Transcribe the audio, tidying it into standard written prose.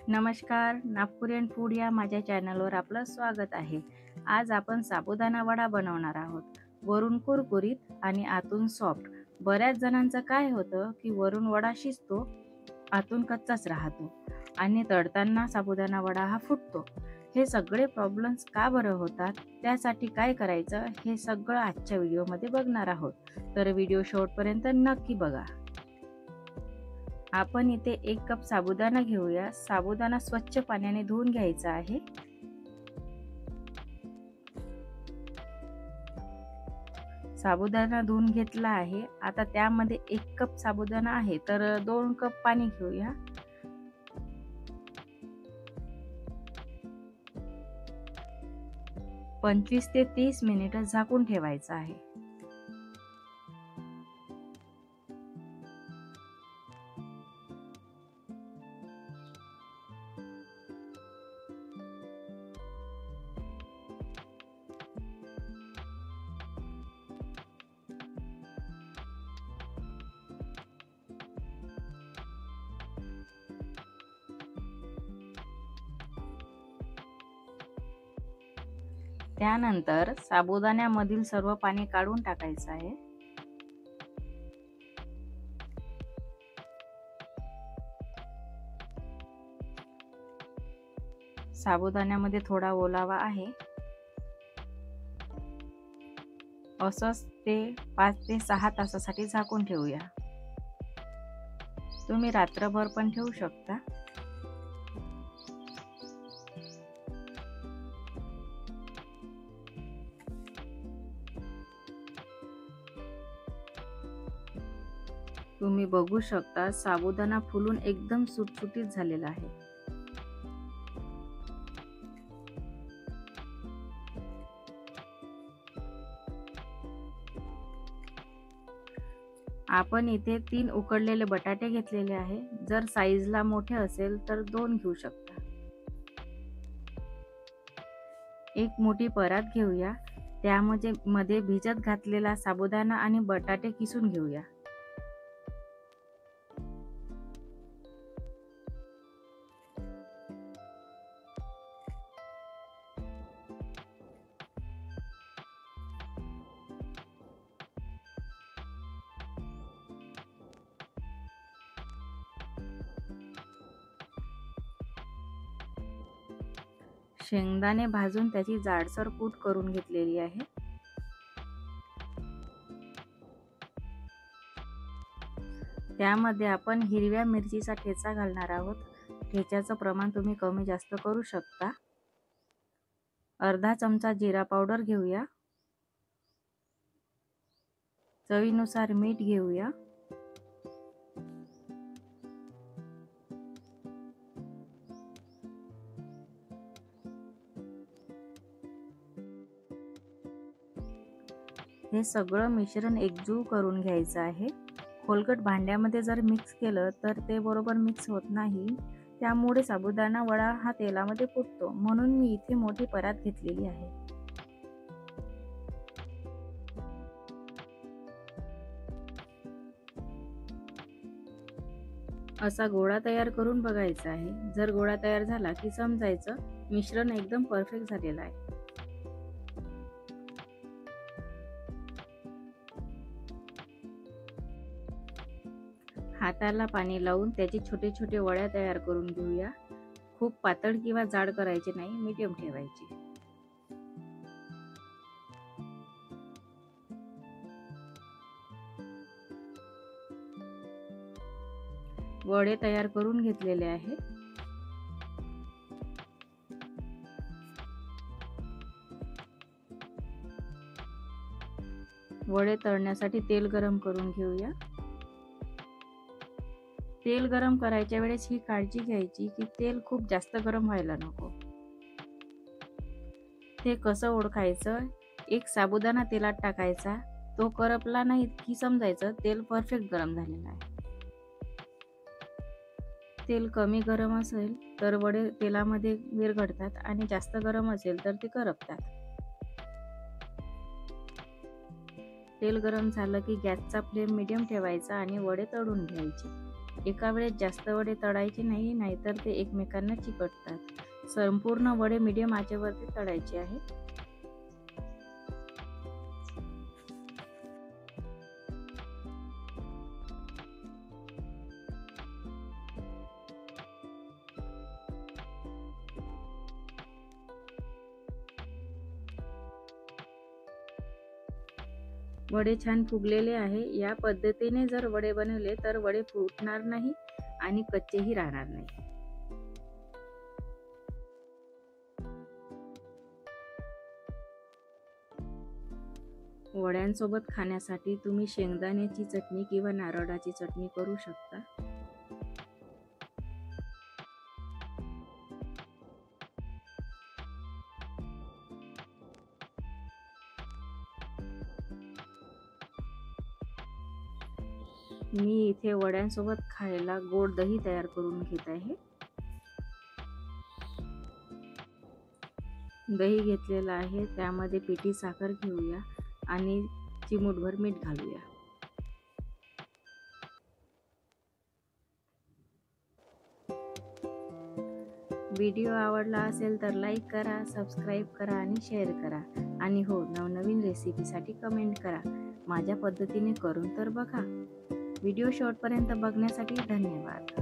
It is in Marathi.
नमस्कार, नागपुरियन फूड या माझ्या चॅनलवर आपलं स्वागत आहे. आज आपण साबुदाणा वडा बनवणार आहोत. वरून कुरकुरीत आणि आतून सॉफ्ट. बऱ्याच जणांचं काय होतं की वरून वडा शिजतो, आतून कच्चाच राहतो आणि तळताना साबुदाणा वडा हा फुटतो. हे सगळे प्रॉब्लेम्स का बरं होतात, त्यासाठी काय करायचं हे सगळं आजच्या व्हिडिओमध्ये बघणार आहोत. तर व्हिडिओ शेवटपर्यंत नक्की बघा. आपण इथे 1 कप साबुदाणा घेऊया. साबुदाणा स्वच्छ पाण्याने धुवून घ्यायचा आहे. साबुदाणा धुवून घेतला आहे. आता त्यामध्ये 1 कप साबुदाणा आहे तर 2 कप पाणी घेऊया. पंचवीस ते 30 मिनिटं झाकून ठेवायचं आहे. त्यानंतर साबुदाण्यामधील सर्व पाणी काढून टाकायचं आहे. साबुदाण्यामध्ये थोडा ओलावा आहे. असंच ते 5 ते 6 तासासाठी झाकून ठेवूया. तुम्ही रात्रभर पण ठेवू शकता. तुम्ही बघू शकता साबुदाणा फुलून एकदम सुटसुटीत झालेला आहे. आपण इथे 3 उकडलेले बटाटे घेतलेले आहे. जर साईजला मोठे असेल तर 2 घेऊ शकता. एक मोठी परात घेऊया. त्यामध्ये भिजत घातलेला साबुदाणा आणि बटाटे किसून घेऊया. शेंगदाणे भाजून त्याची जाडसर कूट करून घेतलेली आहे. त्यामध्ये आपण हिरव्या मिरचीचा ठेचा घालणार आहोत. ठेच्याचं प्रमाण तुम्ही कमी जास्त करू शकता. अर्धा चमचा जिरा पावडर घेऊया. चवीनुसार मीठ घेऊया. हे सगळं मिश्रण एकजीव करून घ्यायचं आहे. खोलगट भांड्यामध्ये जर मिक्स केलं तर ते बरोबर मिक्स होत नाही. त्यामुळे साबुदाणा वडा हा तेलामध्ये फुटतो. म्हणून मी इथे मोठी परात घेतलेली आहे. असा गोळा तयार करून बघायचा आहे. जर गोळा तयार झाला की समजायचं मिश्रण एकदम परफेक्ट झालेलं आहे. हाताला पाणी लावून त्याचे छोटे छोटे वड्या तयार करून घेऊया. खूप पातळ किंवा जाड करायचे नाही, मीडियम ठेवायची. वडे तयार करून घेतलेले आहे. वडे तळण्यासाठी तेल गरम करून घेऊया. तेल गरम करायच्या वेळेस ही काळजी घ्यायची की तेल खूप जास्त गरम व्हायला नको. ते कसं ओळखायचं? एक साबुदाणा तेलात टाकायचा. तो करपला नाही की समजायचं तेल परफेक्ट गरम झालेलं आहे. तेल कमी गरम असेल तर वडे तेलामध्ये विरघळतात आणि जास्त गरम असेल तर ते करपतात. तेल गरम झालं की गॅसचा फ्लेम मीडियम ठेवायचा आणि वडे तळून घ्यायचे. एका वेळेस जास्त वडे तळायचे नाही, नाहीतर ते एकमेकांना चिकटतात। संपूर्ण वडे मीडियम आचेवरती तळायचे आहे। वडे छान फुगलेले आहे। या पद्धतीने जर वडे बनवले तर वडे फुटणार नाही आणि कच्चेही राहणार नाही। वड्यांसोबत खाण्यासाठी तुम्ही शेंगदाण्याची चटणी किंवा नारळाची चटणी करू शकता। मी इथे वड्यांसोबत खायला गोड दही तयार करून घेत आहे। दही घेतलेला आहे, त्यामध्ये पिठी साखर घेऊया आणि चिमूटभर मीठ घालूया। व्हिडिओ आवडला असेल तर लाईक करा, सबस्क्राईब करा आणि शेअर करा। आणि हो, नवनवीन रेसिपीसाठी कमेंट करा। माझ्या पद्धतीने करून तर बघा। व्हिडिओ शेवटपर्यंत बघण्यासाठी धन्यवाद।